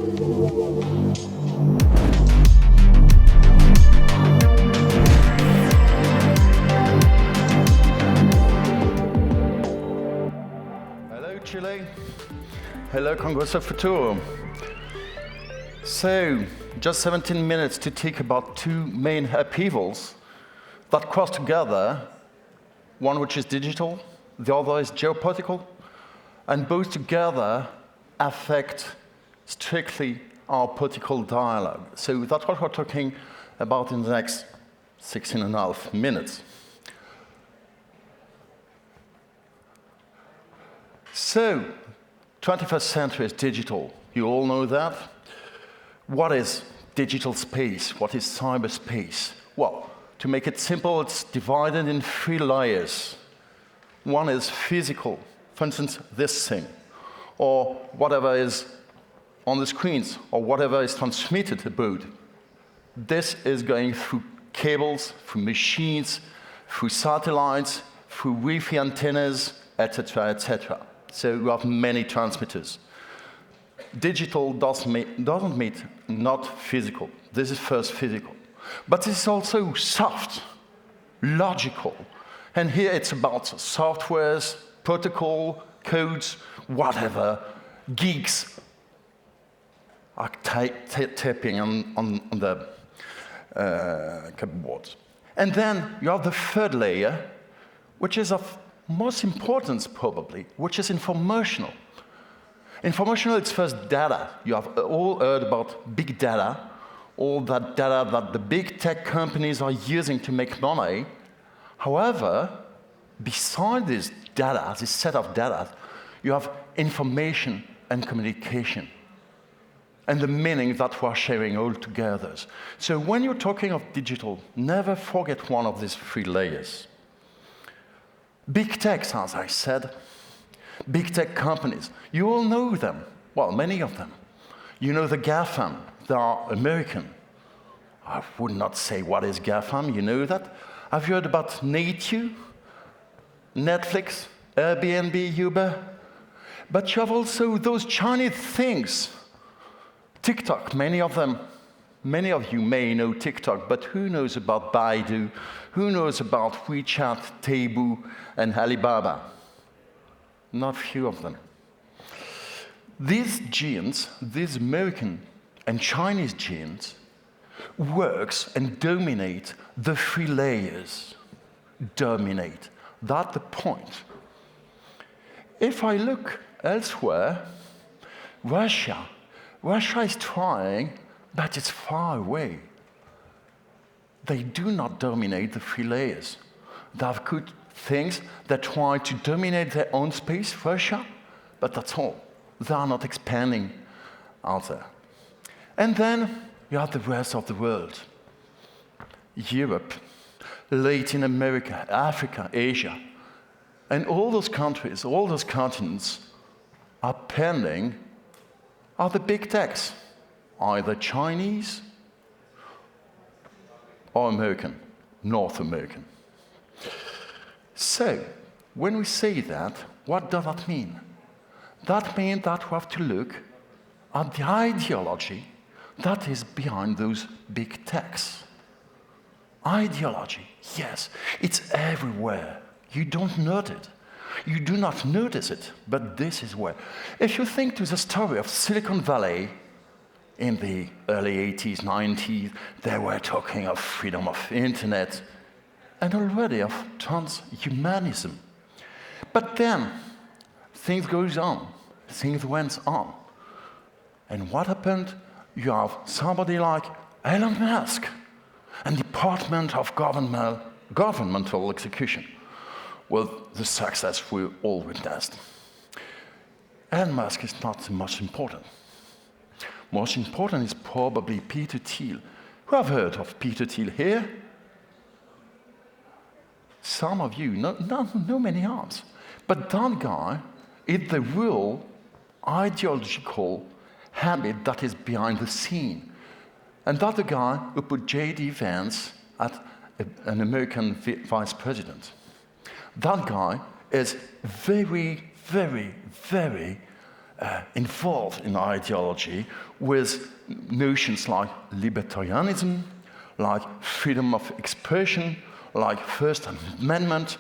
Hello, Chile. Hello, Congreso Futuro. So, just 17 minutes to talk about two main upheavals that cross together, one which is digital, the other is geopolitical, and both together affect strictly our political dialogue. So that's what we're talking about in the next 16.5 minutes. So, 21st century is digital. You all know that. What is digital space? What is cyberspace? Well, to make it simple, it's divided in 3 layers. One is physical, for instance, this thing, or whatever is on the screens, or whatever is transmitted about. This is going through cables, through machines, through satellites, through Wi-Fi antennas, etc., etc. So you have many transmitters. Digital doesn't mean not physical. This is first physical. But it's also soft, logical. And here it's about softwares, protocol, codes, whatever. Geeks are tapping on the keyboards. And then you have the third layer, which is of most importance probably, which is informational. Informational, it's first data. You have all heard about big data, all that data that the big tech companies are using to make money. However, beside this data, this set of data, you have information and communication, and the meaning that we're sharing all together. So when you're talking of digital, never forget one of these 3 layers. Big techs, as I said, big tech companies, you all know them. Well, many of them. You know the GAFAM, they are American. I would not say what is GAFAM, you know that. Have you heard about NATO, Netflix, Airbnb, Uber? But you have also those Chinese things. TikTok, many of you may know TikTok, but who knows about Baidu? Who knows about WeChat, Taibu, and Alibaba? Not few of them. These giants, these American and Chinese giants, works and dominate the 3 layers. Dominate. That's the point. If I look elsewhere, Russia is trying, but it's far away. They do not dominate the 3 layers. They have good things that try to dominate their own space, Russia, but that's all. They are not expanding out there. And then you have the rest of the world. Europe, Latin America, Africa, Asia. And all those countries, all those continents are pending are the big techs, either Chinese or American, North American. So, when we say that, what does that mean? That means that we have to look at the ideology that is behind those big techs. Ideology, yes, it's everywhere. You don't notice it. You do not notice it, but this is where. If you think to the story of Silicon Valley in the early 80s, 90s, they were talking of freedom of internet and already of transhumanism. But then, things goes on. Things went on. And what happened? You have somebody like Elon Musk and Department of Governmental Execution with the success we all witnessed. Elon Musk is not the most important. Most important is probably Peter Thiel. Who have heard of Peter Thiel here? Some of you, no many arms. But that guy is the real ideological habit that is behind the scene. And that's the guy who put J.D. Vance at an American vice president. That guy is very, very, very involved in ideology with notions like libertarianism, like freedom of expression, like First Amendment,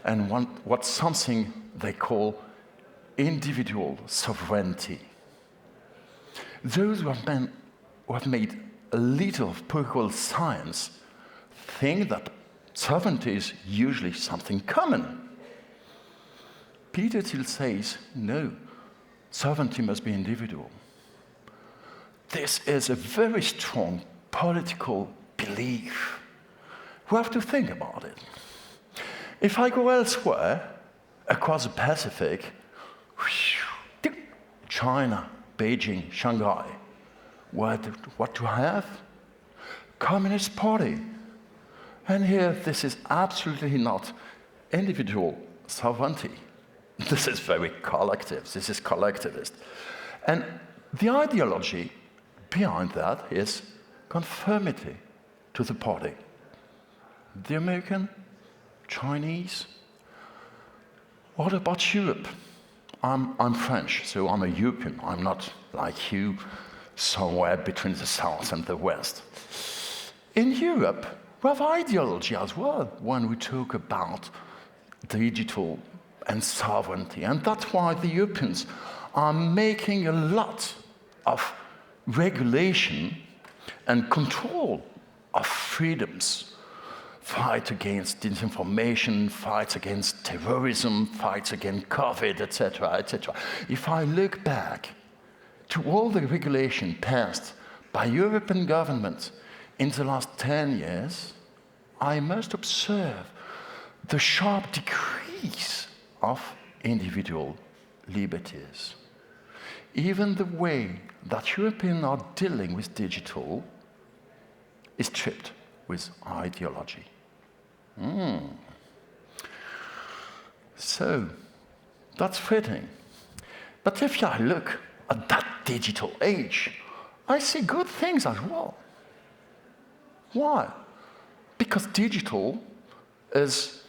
and what's something they call individual sovereignty. Those who have made a little of political science think that sovereignty is usually something common. Peter Thiel says, no, sovereignty must be individual. This is a very strong political belief. We have to think about it. If I go elsewhere, across the Pacific, China, Beijing, Shanghai, what do I have? Communist Party. And here, this is absolutely not individual sovereignty. This is very collective. This is collectivist. And the ideology behind that is conformity to the party. The American, Chinese. What about Europe? I'm French, so I'm a European. I'm not like you, somewhere between the South and the West. In Europe, we have ideology as well when we talk about digital and sovereignty. And that's why the Europeans are making a lot of regulation and control of freedoms. Fight against disinformation, fights against terrorism, fights against COVID, etc., etc. If I look back to all the regulation passed by European governments in the last 10 years, I must observe the sharp decrease of individual liberties. Even the way that Europeans are dealing with digital is tripped with ideology. So, that's fitting. But if I look at that digital age, I see good things as well. Why? Because digital is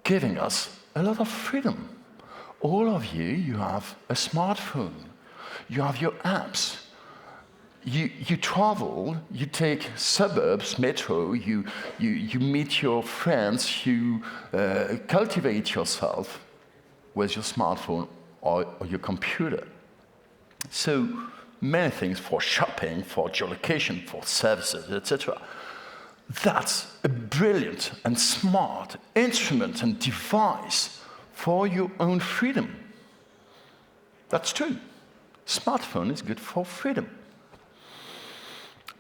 giving us a lot of freedom. All of you have a smartphone. You have your apps. You travel, you take suburbs, metro, you meet your friends, you cultivate yourself with your smartphone or your computer. So many things for shopping, for geolocation, for services, etc. That's a brilliant and smart instrument and device for your own freedom. That's true. Smartphone is good for freedom.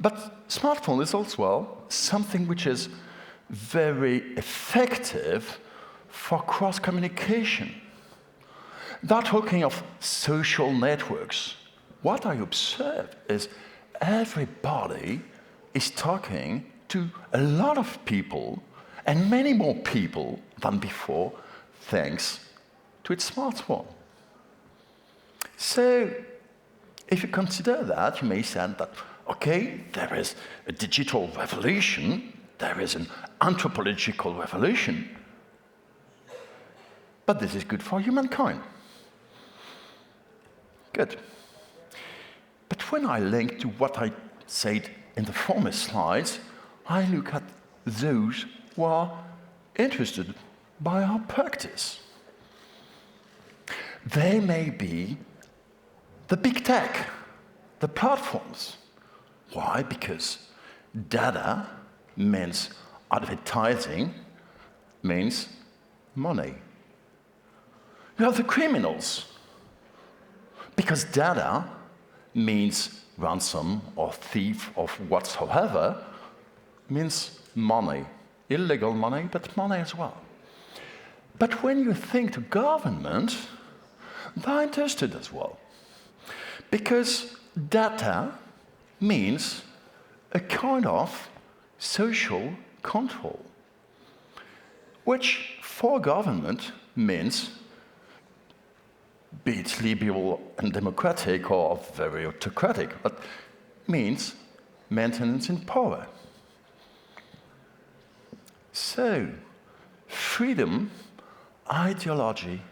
But smartphone is also something which is very effective for cross-communication. They're talking of social networks. What I observe is everybody is talking to a lot of people, and many more people than before, thanks to its smartphone. So, if you consider that, you may say that, okay, there is a digital revolution, there is an anthropological revolution, but this is good for humankind. Good. But when I link to what I said in the former slides, I look at those who are interested by our practice. They may be the big tech, the platforms. Why? Because data means advertising, means money. You have the criminals, because data means ransom or thief or whatsoever, means money. Illegal money, but money as well. But when you think to government, they're interested as well. Because data means a kind of social control, which for government means, be it liberal and democratic or very autocratic, but means maintenance in power. So, freedom, ideology,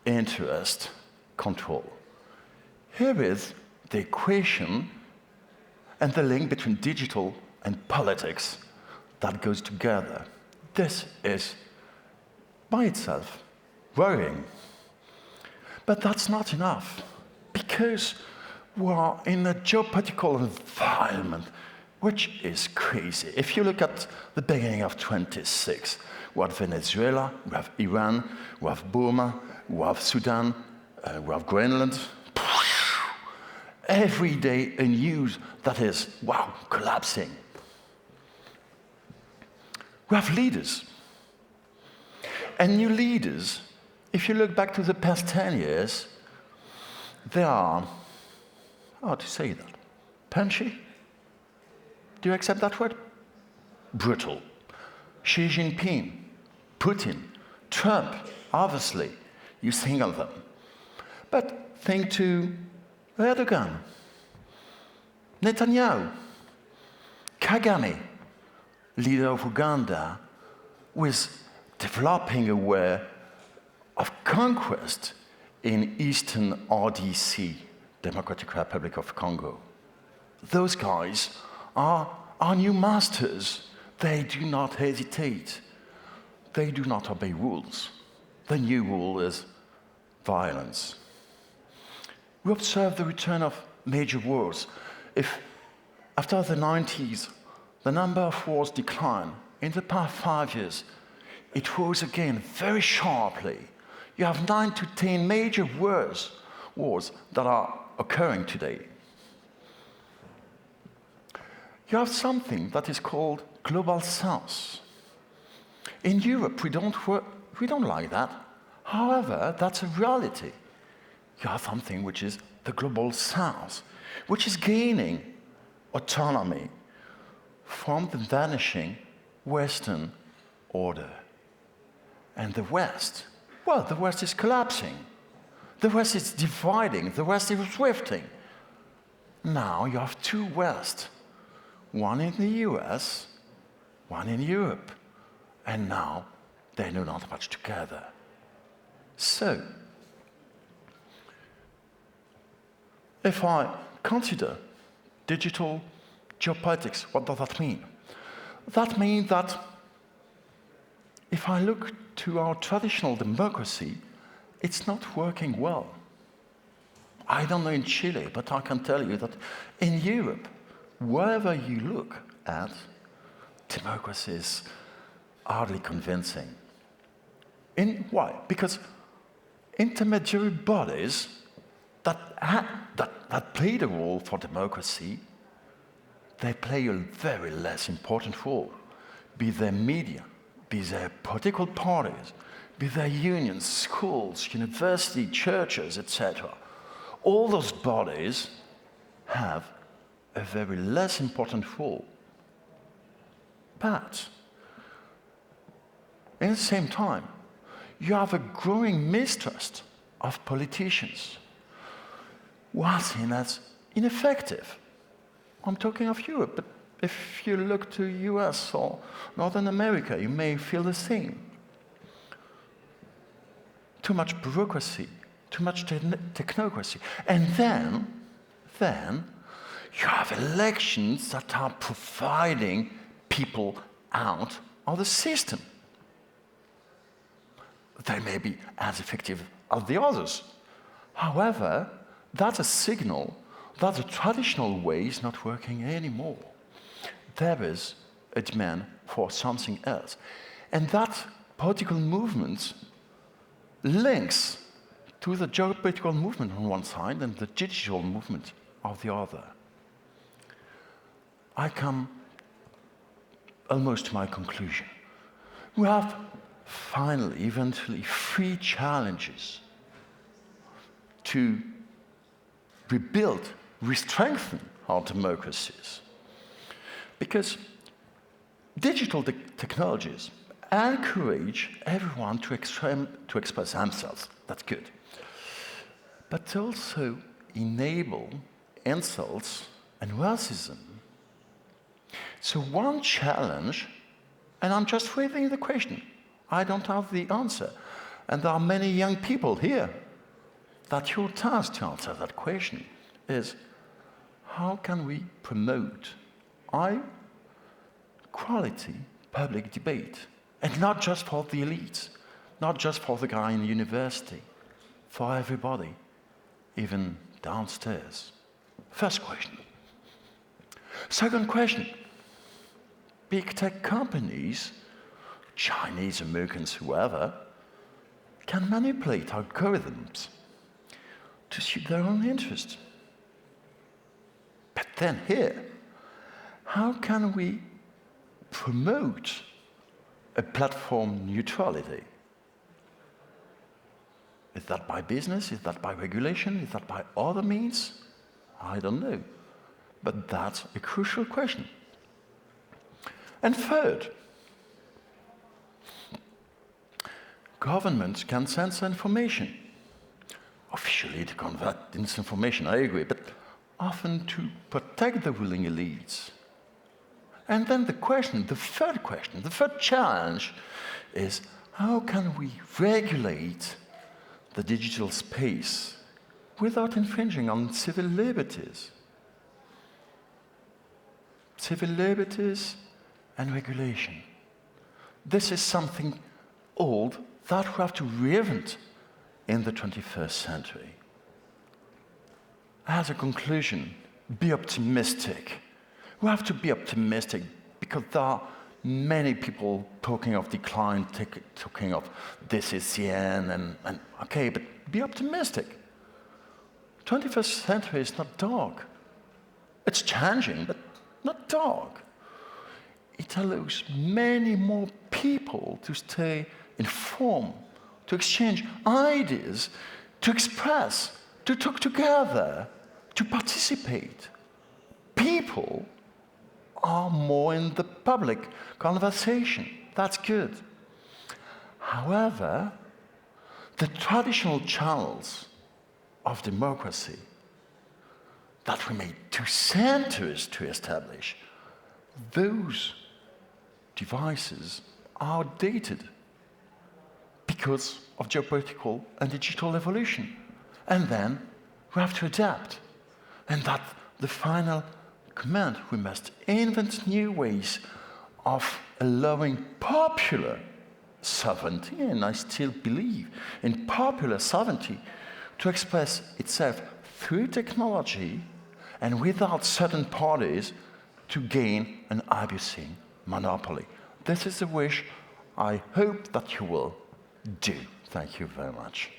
interest, control. Here is the equation and the link between digital and politics that goes together. This is, by itself, worrying. But that's not enough, because we are in a geopolitical environment which is crazy. If you look at the beginning of 26, we have Venezuela, we have Iran, we have Burma, we have Sudan, we have Greenland. Every day a news that is, wow, collapsing. We have leaders. And new leaders, if you look back to the past 10 years, they are, how to say that, punchy? Do you accept that word? Brutal. Xi Jinping, Putin, Trump, obviously, you think of them. But think to Erdogan, Netanyahu, Kagame, leader of Uganda, who is developing a way of conquest in eastern RDC, Democratic Republic of Congo. Those guys are our new masters. They do not hesitate. They do not obey rules. The new rule is violence. We observe the return of major wars. If after the 90s, the number of wars declined, in the past 5 years, it rose again very sharply. You have 9 to 10 major wars that are occurring today. You have something that is called global south. In Europe, we don't like that. However, that's a reality. You have something which is the global south, which is gaining autonomy from the vanishing Western order. And the West, well, the West is collapsing. The West is dividing. The West is drifting. Now you have two West, one in the US, one in Europe, and now they do not much together. So, if I consider digital geopolitics, what does that mean? That means that if I look to our traditional democracy, it's not working well. I don't know in Chile, but I can tell you that in Europe, wherever you look at, democracy is hardly convincing. Why? Because intermediary bodies that played a role for democracy, they play a very less important role. Be they media, be they political parties, be they unions, schools, universities, churches, etc. All those bodies have a very less important role. But at the same time, you have a growing mistrust of politicians who are seen as ineffective. I'm talking of Europe, but if you look to US or Northern America, you may feel the same. Too much bureaucracy, too much technocracy. And then you have elections that are providing people out of the system. They may be as effective as the others. However, that's a signal that the traditional way is not working anymore. There is a demand for something else. And that political movement links to the geopolitical movement on one side and the digital movement of the other. I come almost to my conclusion. We have finally, eventually, 3 challenges to rebuild, re-strengthen our democracies. Because digital technologies encourage everyone to express themselves. That's good. But also enable insults and racism. So one challenge, and I'm just raising the question, I don't have the answer. And there are many young people here that your task to answer that question is, how can we promote high-quality public debate? And not just for the elites, not just for the guy in the university, for everybody, even downstairs. First question. Second question. Big tech companies, Chinese, Americans, whoever, can manipulate algorithms to suit their own interest. But then here, how can we promote a platform neutrality? Is that by business? Is that by regulation? Is that by other means? I don't know. But that's a crucial question. And third, governments can censor information. Officially to convert disinformation, I agree, but often to protect the ruling elites. And then the third challenge is, how can we regulate the digital space without infringing on civil liberties? Civil liberties and regulation. This is something old that we have to reinvent in the 21st century. As a conclusion, be optimistic. We have to be optimistic because there are many people talking of decline, talking of this is the end, and okay, but be optimistic. 21st century is not dark. It's changing, but not dark. It allows many more people to stay informed, to exchange ideas, to express, to talk together, to participate. People are more in the public conversation. That's good. However, the traditional channels of democracy that remained 2 centuries to establish, those devices are outdated because of geopolitical and digital evolution. And then we have to adapt. And that's the final command. We must invent new ways of allowing popular sovereignty, and I still believe in popular sovereignty, to express itself through technology and without certain parties to gain an abusing monopoly. This is a wish I hope that you will do. Thank you very much.